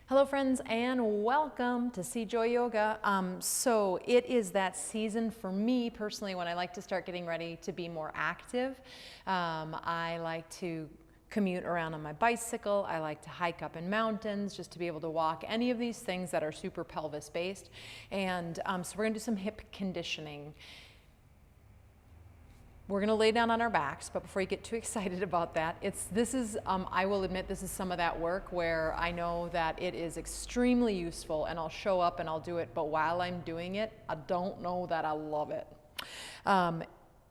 Hello friends and welcome to CJoy Yoga. So it is that season for me personally when I like to start getting ready to be more active. I like to commute around on my bicycle. I like to hike up in mountains just to be able to walk any of these things that are super pelvis based. And so we're gonna do some hip conditioning. We're gonna lay down on our backs, but before you get too excited about that, I will admit this is some of that work where I know that it is extremely useful and I'll show up and I'll do it, but while I'm doing it, I don't know that I love it.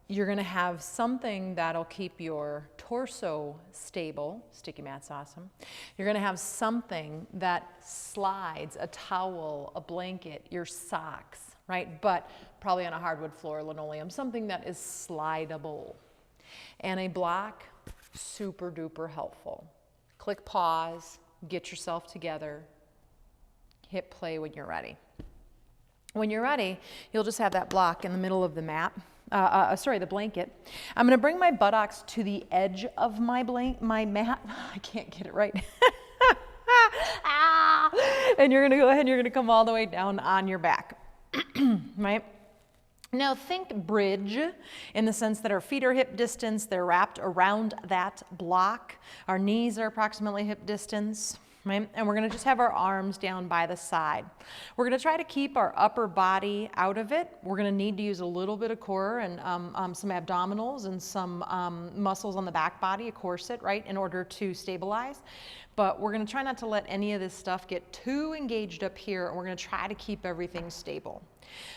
You're gonna have something that'll keep your torso stable. Sticky mat's awesome. You're gonna have something that slides, a towel, a blanket, your socks, right? But probably on a hardwood floor, linoleum, something that is slidable. And a block, super duper helpful. Click pause, get yourself together, hit play when you're ready. When you're ready, you'll just have that block in the middle of the mat. The blanket. I'm gonna bring my buttocks to the edge of my mat. I can't get it right. And you're gonna go ahead and you're gonna come all the way down on your back, right? Now think bridge in the sense that our feet are hip distance, they're wrapped around that block. Our knees are approximately hip distance. Right? And we're gonna just have our arms down by the side. We're gonna try to keep our upper body out of it. We're gonna need to use a little bit of core and some abdominals and some muscles on the back body, a corset, right, in order to stabilize. But we're gonna try not to let any of this stuff get too engaged up here, and we're gonna try to keep everything stable.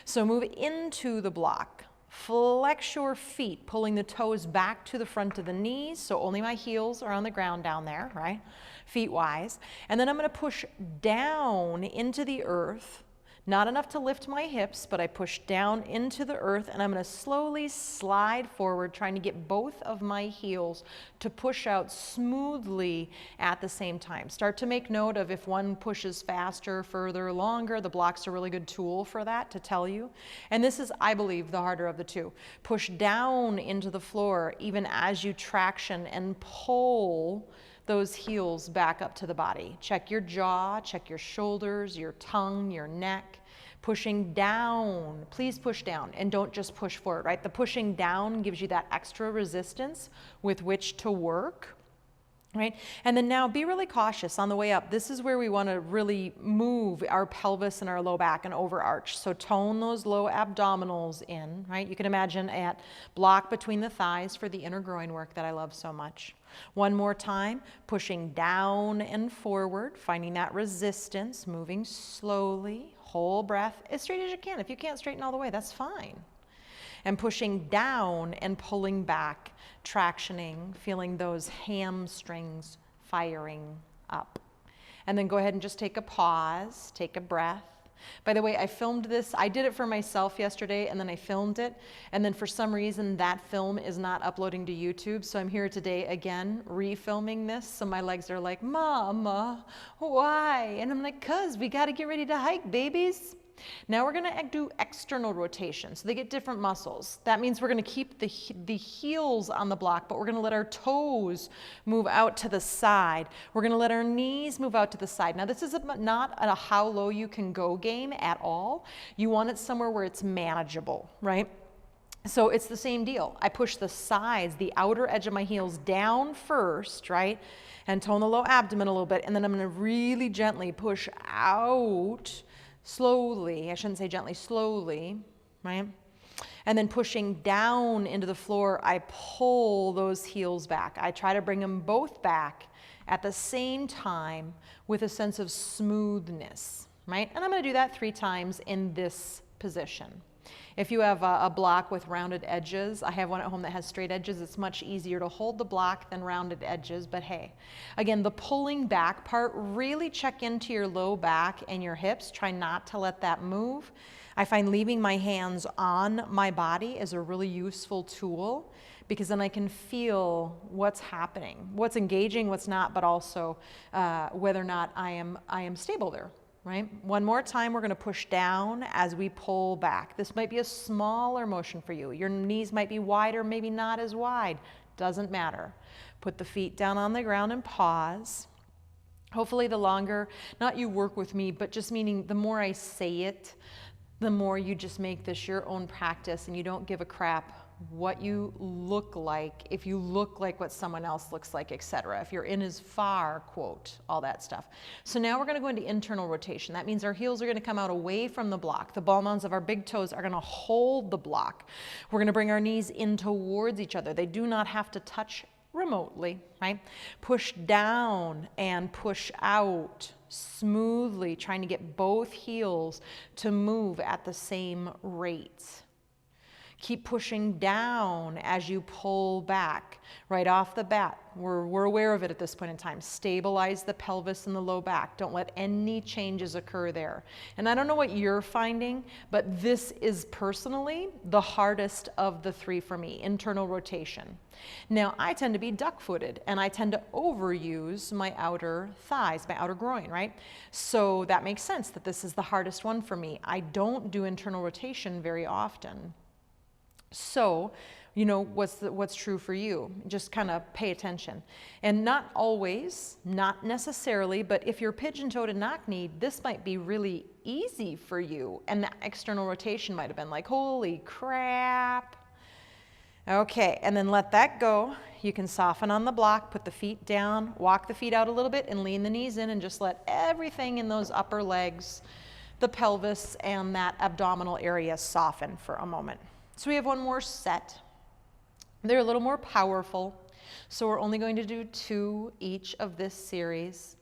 So move into the block. Flex your feet, pulling the toes back to the front of the knees, so only my heels are on the ground down there, right, feet-wise. And then I'm gonna push down into the earth, not enough to lift my hips, but I push down into the earth, and I'm gonna slowly slide forward, trying to get both of my heels to push out smoothly at the same time. Start to make note of if one pushes faster, further, longer. The block's a really good tool for that to tell you. And this is, I believe, the harder of the two. Push down into the floor even as you traction and pull those heels back up to the body. Check your jaw, check your shoulders, your tongue, your neck. Pushing down, please push down and don't just push forward, right? The pushing down gives you that extra resistance with which to work, right? And then now be really cautious on the way up. This is where we want to really move our pelvis and our low back and overarch. So tone those low abdominals in, right? You can imagine a block between the thighs for the inner groin work that I love so much. One more time, pushing down and forward, finding that resistance, moving slowly, whole breath, as straight as you can. If you can't straighten all the way, that's fine. And pushing down and pulling back, tractioning, feeling those hamstrings firing up. And then go ahead and just take a pause, take a breath. By the way, I filmed this. I did it for myself yesterday, and then I filmed it. And then for some reason, that film is not uploading to YouTube. So I'm here today again, refilming this. So my legs are like, Mama, why? And I'm like, 'cause we got to get ready to hike, babies. Now we're gonna do external rotation, so they get different muscles. That means we're gonna keep the heels on the block, but we're gonna let our toes move out to the side. We're gonna let our knees move out to the side. Now this is not a how low you can go game at all. You want it somewhere where it's manageable, right? So it's the same deal. I push the sides, the outer edge of my heels down first, right? And tone the low abdomen a little bit, and then I'm gonna really gently push out slowly, I shouldn't say gently, slowly, right? And then pushing down into the floor, I pull those heels back. I try to bring them both back at the same time with a sense of smoothness, right? And I'm gonna do that 3 times in this position. If you have a block with rounded edges, I have one at home that has straight edges. It's much easier to hold the block than rounded edges, but hey. Again, the pulling back part, really check into your low back and your hips. Try not to let that move. I find leaving my hands on my body is a really useful tool because then I can feel what's happening, what's engaging, what's not, but also whether or not I am stable there. Right? One more time, we're going to push down as we pull back. This might be a smaller motion for you. Your knees might be wider, maybe not as wide. Doesn't matter. Put the feet down on the ground and pause. Hopefully the longer, not you work with me, but just meaning the more I say it, the more you just make this your own practice and you don't give a crap what you look like, if you look like what someone else looks like, etc. If you're in as far, quote, all that stuff. So now we're going to go into internal rotation. That means our heels are going to come out away from the block. The ball mounds of our big toes are going to hold the block. We're going to bring our knees in towards each other. They do not have to touch remotely, right? Push down and push out smoothly, trying to get both heels to move at the same rate. Keep pushing down as you pull back. Right off the bat, we're aware of it at this point in time. Stabilize the pelvis and the low back. Don't let any changes occur there. And I don't know what you're finding, but this is personally the hardest of the three for me, internal rotation. Now, I tend to be duck-footed, and I tend to overuse my outer thighs, my outer groin, right? So that makes sense that this is the hardest one for me. I don't do internal rotation very often. So, you know, what's true for you? Just kind of pay attention. And not always, not necessarily, but if you're pigeon-toed and knock-kneed, this might be really easy for you. And that external rotation might have been like, holy crap. Okay, and then let that go. You can soften on the block, put the feet down, walk the feet out a little bit, and lean the knees in, and just let everything in those upper legs, the pelvis, and that abdominal area soften for a moment. So we have one more set. They're a little more powerful, so we're only going to do 2 each of this series.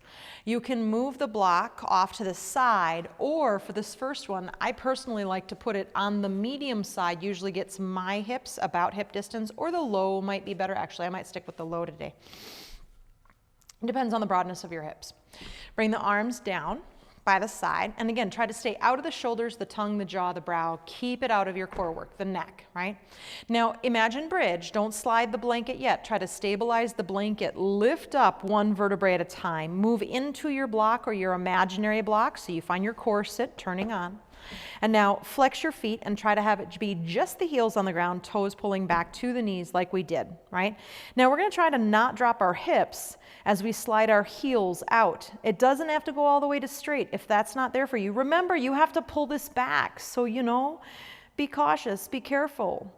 You can move the block off to the side, or for this first one, I personally like to put it on the medium side, usually gets my hips about hip distance, or the low might be better. Actually, I might stick with the low today. It depends on the broadness of your hips. Bring the arms down by the side, and again, try to stay out of the shoulders, the tongue, the jaw, the brow. Keep it out of your core work, the neck, right? Now, imagine bridge. Don't slide the blanket yet. Try to stabilize the blanket. Lift up one vertebrae at a time. Move into your block or your imaginary block, so you find your corset turning on. And now flex your feet and try to have it be just the heels on the ground, toes pulling back to the knees like we did, right? Now we're going to try to not drop our hips as we slide our heels out. It doesn't have to go all the way to straight if that's not there for you. Remember, you have to pull this back. So, you know, be cautious, be careful.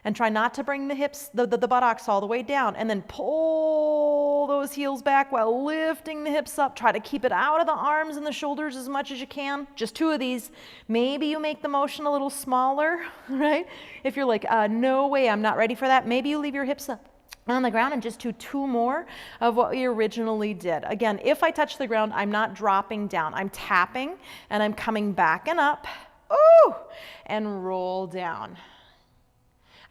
And try not to bring the hips, the buttocks all the way down, and then pull those heels back while lifting the hips up. Try to keep it out of the arms and the shoulders as much as you can. Just 2 of these. Maybe you make the motion a little smaller, right? If you're like, no way, I'm not ready for that. Maybe you leave your hips up on the ground and just do 2 more of what we originally did. Again, if I touch the ground, I'm not dropping down. I'm tapping and I'm coming back and up. Ooh, and roll down.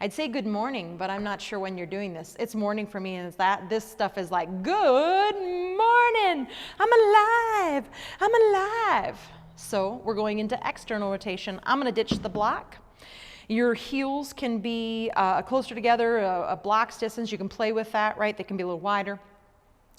I'd say good morning, but I'm not sure when you're doing this. It's morning for me, and this stuff is like, good morning, I'm alive, I'm alive. So we're going into external rotation. I'm gonna ditch the block. Your heels can be closer together, a block's distance. You can play with that, right? They can be a little wider.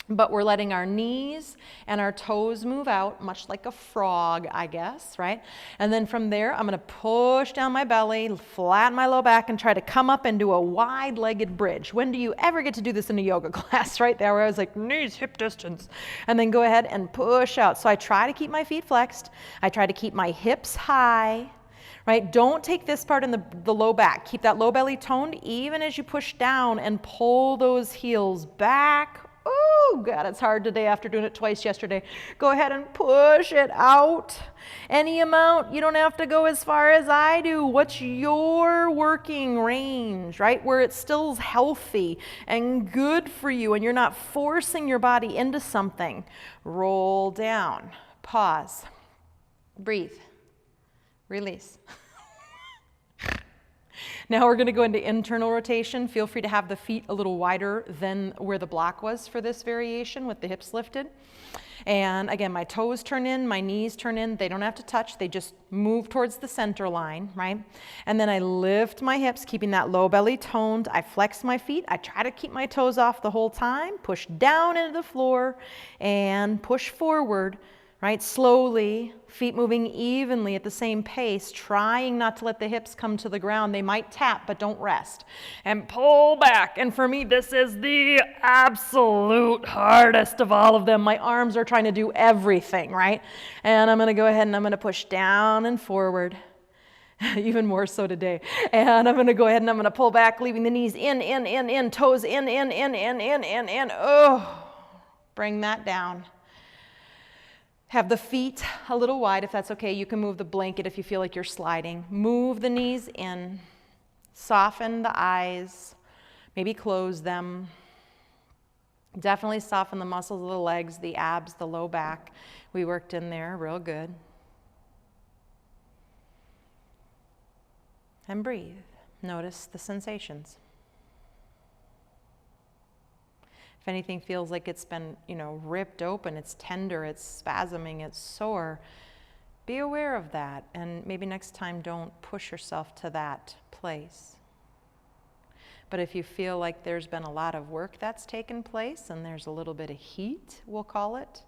But we're letting our knees and our toes move out, much like a frog, I guess, right? And then from there, I'm going to push down my belly, flatten my low back, and try to come up and do a wide-legged bridge. When do you ever get to do this in a yoga class, right there, where I was like, knees, hip distance, and then go ahead and push out. So I try to keep my feet flexed. I try to keep my hips high, right? Don't take this part in the low back. Keep that low belly toned even as you push down and pull those heels back. Oh, God, it's hard today after doing it twice yesterday. Go ahead and push it out. Any amount. You don't have to go as far as I do. What's your working range, right? Where it's still healthy and good for you and you're not forcing your body into something. Roll down. Pause. Breathe. Release. Now we're going to go into internal rotation. Feel free to have the feet a little wider than where the block was for this variation with the hips lifted. And again, my toes turn in, my knees turn in. They don't have to touch. They just move towards the center line, right? And then I lift my hips, keeping that low belly toned. I flex my feet. I try to keep my toes off the whole time. Push down into the floor and push forward. right? Slowly, feet moving evenly at the same pace, trying not to let the hips come to the ground. They might tap, but don't rest. And pull back. And for me, this is the absolute hardest of all of them. My arms are trying to do everything, right? And I'm going to go ahead and I'm going to push down and forward. Even more so today. And I'm going to go ahead and I'm going to pull back, leaving the knees in, toes in. Oh, bring that down. Have the feet a little wide if that's okay. You can move the blanket if you feel like you're sliding. Move the knees in. Soften the eyes. Maybe close them. Definitely soften the muscles of the legs, the abs, the low back. We worked in there real good. And breathe. Notice the sensations. If anything feels like it's been, ripped open, it's tender, it's spasming, it's sore, be aware of that. And maybe next time don't push yourself to that place. But if you feel like there's been a lot of work that's taken place and there's a little bit of heat, we'll call it,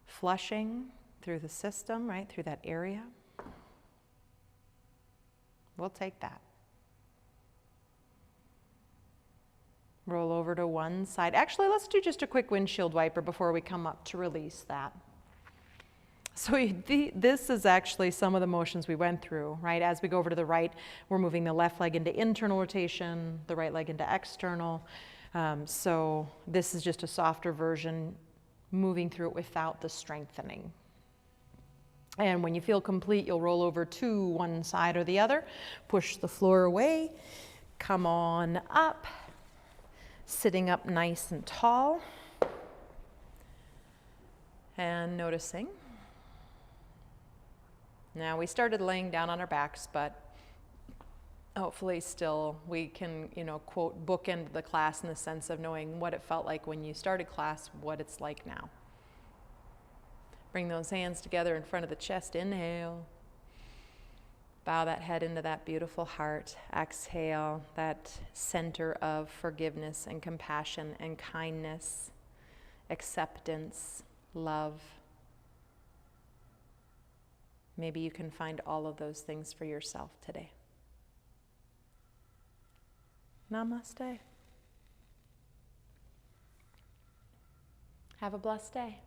flushing through the system, right, through that area, we'll take that. Roll over to one side. Actually, let's do just a quick windshield wiper before we come up to release that. So this is actually some of the motions we went through, right? As we go over to the right, we're moving the left leg into internal rotation, the right leg into external. So this is just a softer version, moving through it without the strengthening. And when you feel complete, you'll roll over to one side or the other, push the floor away, come on up, sitting up nice and tall, and noticing. Now we started laying down on our backs, but hopefully still we can, quote, bookend the class in the sense of knowing what it felt like when you started class, what it's like now. Bring those hands together in front of the chest. Inhale. Bow that head into that beautiful heart. Exhale, that center of forgiveness and compassion and kindness, acceptance, love. Maybe you can find all of those things for yourself today. Namaste. Have a blessed day.